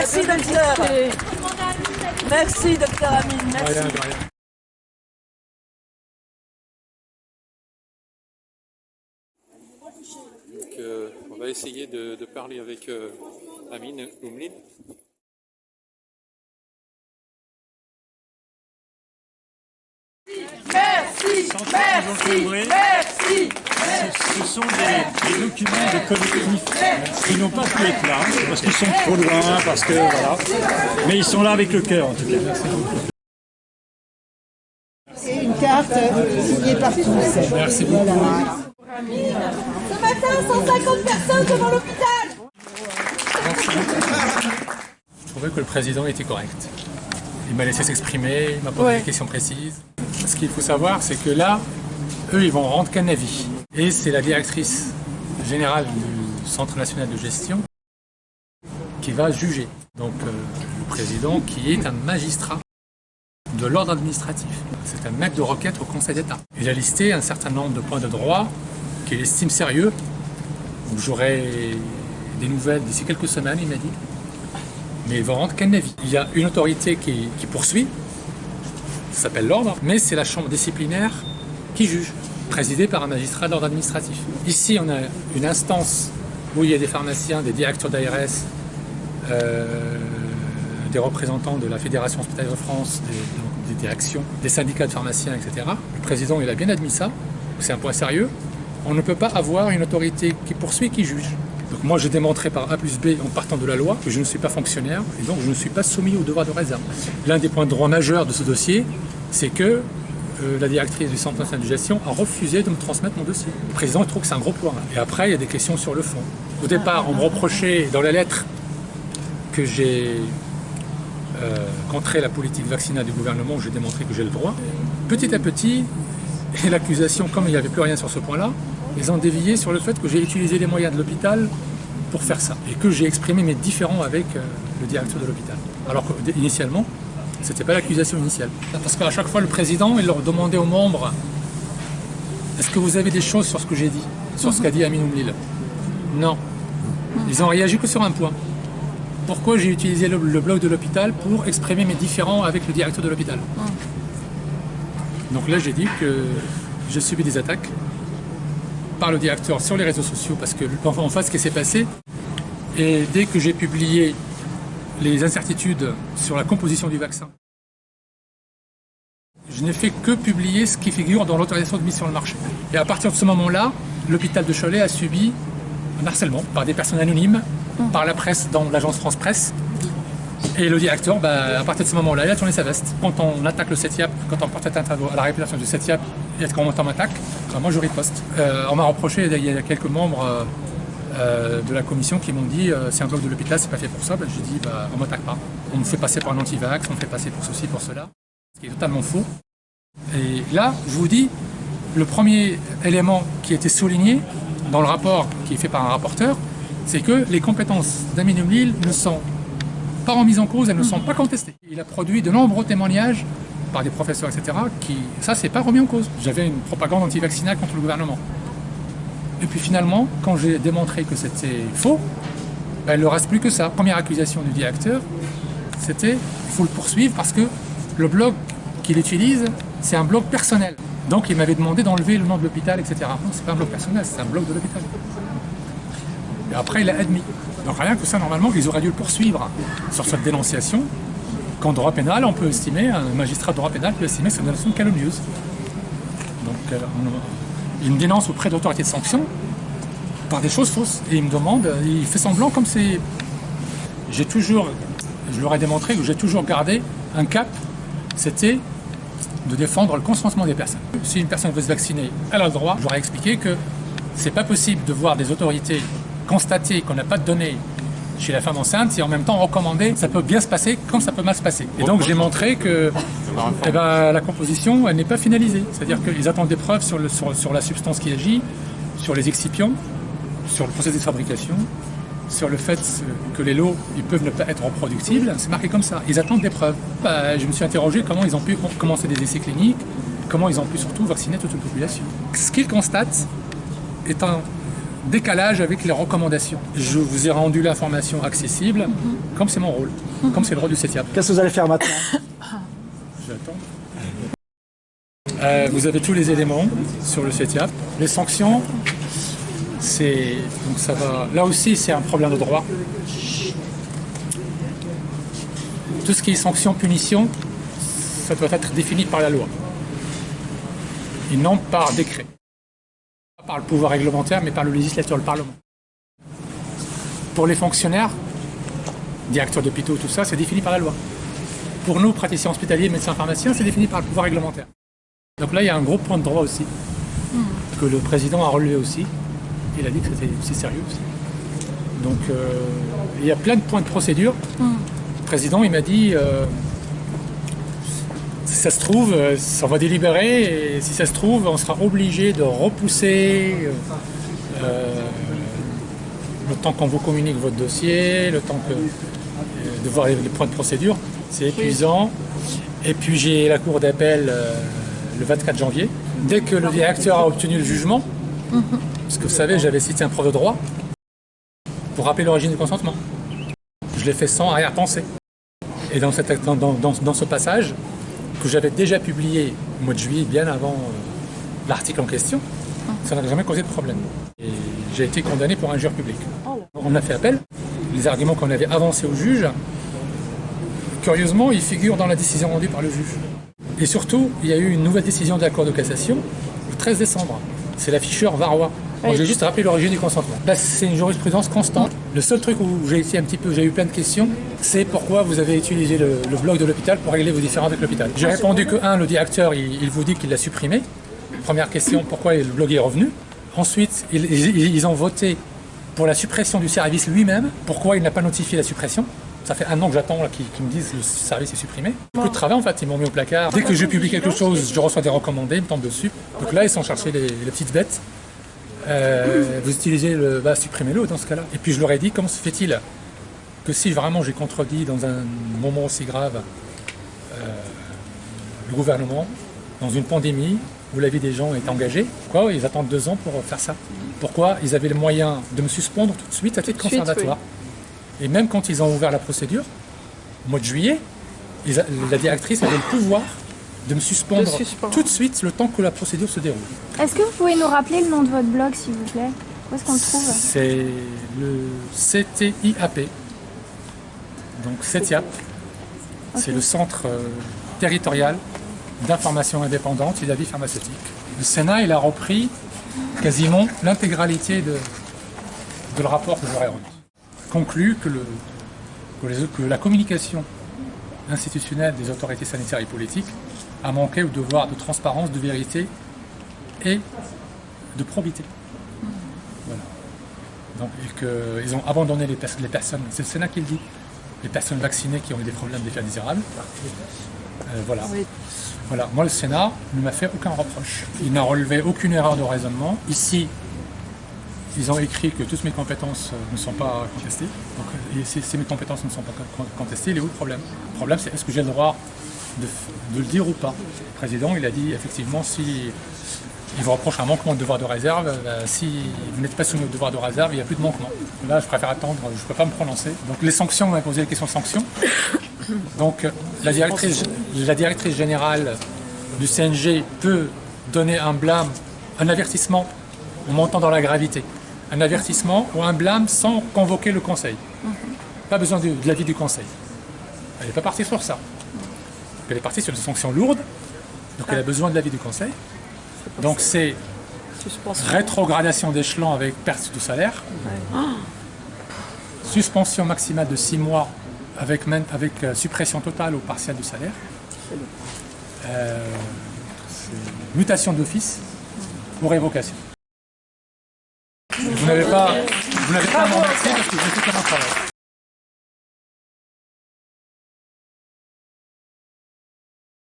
Merci, docteur. Merci, docteur Amine. Merci. Rien, rien. Donc, on va essayer de parler avec Amine Oumlin. Merci, merci, merci. Ce sont des documents de collectifs qui n'ont pas pu être là, parce qu'ils sont trop loin, parce que voilà. Mais ils sont là avec le cœur en tout cas. Et une carte signée par tous. Merci beaucoup. Voilà. Ce matin, 150 personnes devant l'hôpital. Je trouvais que le président était correct. Il m'a laissé s'exprimer, il m'a posé des questions précises. Ce qu'il faut savoir, c'est que là, eux, ils vont rendre qu'un avis. Et c'est la directrice générale du Centre national de gestion qui va juger. Donc le président qui est un magistrat de l'ordre administratif. C'est un maître de requête au Conseil d'État. Il a listé un certain nombre de points de droit qu'il estime sérieux. J'aurai des nouvelles d'ici quelques semaines, il m'a dit. Mais il va rendre qu'un avis. Il y a une autorité qui poursuit, ça s'appelle l'ordre, mais c'est la chambre disciplinaire qui juge, présidée par un magistrat de l'ordre administratif. Ici, on a une instance où il y a des pharmaciens, des directeurs d'ARS, des représentants de la Fédération hospitalière de France, des directions, des syndicats de pharmaciens, etc. Le président, il a bien admis ça, c'est un point sérieux. On ne peut pas avoir une autorité qui poursuit, qui juge. Donc moi, j'ai démontré par A plus B, en partant de la loi, que je ne suis pas fonctionnaire et donc je ne suis pas soumis au devoir de réserve. L'un des points de droit majeurs de ce dossier, c'est que la directrice du Centre national de gestion a refusé de me transmettre mon dossier. Le président il trouve que c'est un gros point. Et après, il y a des questions sur le fond. Au départ, on me reprochait dans la lettre que j'ai contré la politique vaccinale du gouvernement, où j'ai démontré que j'ai le droit. Petit à petit, et l'accusation, comme il n'y avait plus rien sur ce point-là, ils ont dévié sur le fait que j'ai utilisé les moyens de l'hôpital pour faire ça. Et que j'ai exprimé mes différends avec le directeur de l'hôpital. Alors qu'initialement, ce n'était pas l'accusation initiale. Parce qu'à chaque fois, le président, il leur demandait aux membres « Est-ce que vous avez des choses sur ce que j'ai dit ?» Sur ce qu'a dit Amine Oumlin. Non. Ils ont réagi que sur un point. Pourquoi j'ai utilisé le blog de l'hôpital pour exprimer mes différends avec le directeur de l'hôpital. Donc là, j'ai dit que j'ai subi des attaques par le directeur sur les réseaux sociaux, parce que en fait, ce qui s'est passé, et dès que j'ai publié les incertitudes sur la composition du vaccin, je n'ai fait que publier ce qui figure dans l'autorisation de mise sur le marché. Et à partir de ce moment-là, l'hôpital de Cholet a subi un harcèlement par des personnes anonymes, par la presse dans l'agence France Presse. Et le directeur, à partir de ce moment-là, il a tourné sa veste. Quand on attaque le CETIAP, quand on porte atteinte à la réputation du CETIAP, et quand on m'attaque, moi je riposte. On m'a reproché, il y a quelques membres de la commission qui m'ont dit c'est un bloc de l'hôpital, c'est pas fait pour ça. J'ai dit on m'attaque pas. On me fait passer pour un anti-vax, on me fait passer pour ceci, pour cela. Ce qui est totalement faux. Et là, je vous dis, le premier élément qui a été souligné dans le rapport qui est fait par un rapporteur, c'est que les compétences d'Amine Oumlin ne sont pas remises en cause, elles ne sont pas contestées. Il a produit de nombreux témoignages par des professeurs, etc. Ça, c'est pas remis en cause. J'avais une propagande anti-vaccinale contre le gouvernement. Et puis finalement, quand j'ai démontré que c'était faux, il ne reste plus que ça. Première accusation du directeur, c'était il faut le poursuivre parce que le blog qu'il utilise, c'est un blog personnel. Donc il m'avait demandé d'enlever le nom de l'hôpital, etc. Non, c'est pas un blog personnel, c'est un blog de l'hôpital. Et après, il a admis. Donc rien que ça, normalement, ils auraient dû le poursuivre sur cette dénonciation. Qu'en droit pénal, on peut estimer, un magistrat de droit pénal peut estimer que c'est une dénonciation calomnieuse. Donc il me dénonce auprès de l'autorité de sanction par des choses fausses. Et il me demande, il fait semblant comme c'est... Je leur ai démontré que j'ai toujours gardé un cap, c'était de défendre le consentement des personnes. Si une personne veut se vacciner, elle a le droit. J'aurais expliqué que c'est pas possible de voir des autorités constater qu'on n'a pas de données chez la femme enceinte et en même temps recommander, ça peut bien se passer comme ça peut mal se passer. Et donc j'ai montré que la composition, elle n'est pas finalisée. C'est-à-dire qu'ils attendent des preuves sur la substance qui agit, sur les excipients, sur le processus de fabrication, sur le fait que les lots ils peuvent ne pas être reproductibles. C'est marqué comme ça. Ils attendent des preuves. Je me suis interrogé comment ils ont pu commencer des essais cliniques, comment ils ont pu surtout vacciner toute une population. Ce qu'ils constatent étant décalage avec les recommandations. Je vous ai rendu l'information accessible, comme c'est mon rôle, comme c'est le rôle du CETIAP. Qu'est-ce que vous allez faire maintenant? J'attends. Vous avez tous les éléments sur le CETIAP. Les sanctions, donc ça va. Là aussi, c'est un problème de droit. Tout ce qui est sanction, punition, ça doit être défini par la loi. Et non par décret. Pas par le pouvoir réglementaire, mais par le législateur, le Parlement. Pour les fonctionnaires, directeurs d'hôpitaux, tout ça, c'est défini par la loi. Pour nous, praticiens hospitaliers, médecins pharmaciens, c'est défini par le pouvoir réglementaire. Donc là, il y a un gros point de droit aussi, que le président a relevé aussi. Il a dit que c'est sérieux aussi. Donc, il y a plein de points de procédure. Le président, il m'a dit, si ça se trouve, on va délibérer, et si ça se trouve, on sera obligé de repousser le temps qu'on vous communique votre dossier, le temps de voir les points de procédure. C'est épuisant. Et puis j'ai la cour d'appel le 24 janvier. Dès que le directeur a obtenu le jugement, parce que vous savez, j'avais cité un prof de droit pour rappeler l'origine du consentement. Je l'ai fait sans arrière-pensée. Et dans ce passage, que j'avais déjà publié au mois de juillet, bien avant l'article en question, ça n'a jamais causé de problème. Et j'ai été condamné pour injure publique. On a fait appel. Les arguments qu'on avait avancés au juge, curieusement, ils figurent dans la décision rendue par le juge. Et surtout, il y a eu une nouvelle décision de la Cour de cassation le 13 décembre. C'est l'afficheur Varois. Moi, j'ai juste rappelé l'origine du consentement. Là, c'est une jurisprudence constante. Le seul truc où j'ai eu plein de questions, c'est pourquoi vous avez utilisé le blog de l'hôpital pour régler vos différends avec l'hôpital. J'ai répondu que, le directeur, il vous dit qu'il l'a supprimé. Première question, pourquoi le blog est revenu. Ensuite, ils ont voté pour la suppression du service lui-même. Pourquoi il n'a pas notifié la suppression? Ça fait 1 an que j'attends qu'ils me disent que le service est supprimé. Beaucoup de travail en fait, ils m'ont mis au placard. Dès que je publie quelque chose, je reçois des recommandés, ils me tombent dessus. Donc là, ils sont cherchés les petites bêtes. Vous utilisez supprimez-le dans ce cas-là. Et puis je leur ai dit, comment se fait-il que si vraiment j'ai contredit dans un moment aussi grave le gouvernement, dans une pandémie où la vie des gens est engagée, pourquoi ils attendent 2 ans pour faire ça? Pourquoi ils avaient le moyen de me suspendre tout de suite à titre conservatoire? Et même quand ils ont ouvert la procédure, au mois de juillet, la directrice avait le pouvoir de me suspendre tout de suite le temps que la procédure se déroule. Est-ce que vous pouvez nous rappeler le nom de votre blog, s'il vous plaît? Où est-ce qu'on le trouve? C'est le CTIAP. Donc CETIAP, c'est le Centre territorial d'information indépendante et d'avis pharmaceutique. Le Sénat, il a repris quasiment l'intégralité de le rapport que j'aurais remis. Conclut que la communication institutionnelle des autorités sanitaires et politiques a manqué au devoir de transparence, de vérité et de probité. Voilà. Donc, ils ont abandonné les personnes, c'est le Sénat qui le dit, les personnes vaccinées qui ont eu des problèmes d'effets indésirables. Voilà. Oui. Voilà. Moi, le Sénat ne m'a fait aucun reproche. Il n'a relevé aucune erreur de raisonnement. Ici, ils ont écrit que toutes mes compétences ne sont pas contestées. Donc, si mes compétences ne sont pas contestées, il est où le problème? Le problème, c'est est-ce que j'ai le droit de le dire ou pas? Le président, il a dit effectivement, si il vous reproche un manquement de devoir de réserve, si vous n'êtes pas soumis au devoir de réserve, il n'y a plus de manquement. Là, je préfère attendre, je ne peux pas me prononcer. Donc les sanctions, on m'a posé la question de sanctions. Donc la directrice générale du CNG peut donner un blâme, un avertissement en montant dans la gravité. Un avertissement ou un blâme sans convoquer le conseil. Pas besoin de l'avis du conseil. Elle n'est pas partie sur ça. Elle est partie sur des sanctions lourdes, donc elle a besoin de l'avis du conseil. Donc c'est rétrogradation d'échelon avec perte de salaire, suspension maximale de 6 mois avec suppression totale ou partielle du salaire, mutation d'office ou révocation. Vous n'avez pas à m'en remercier parce que je fais mon travail.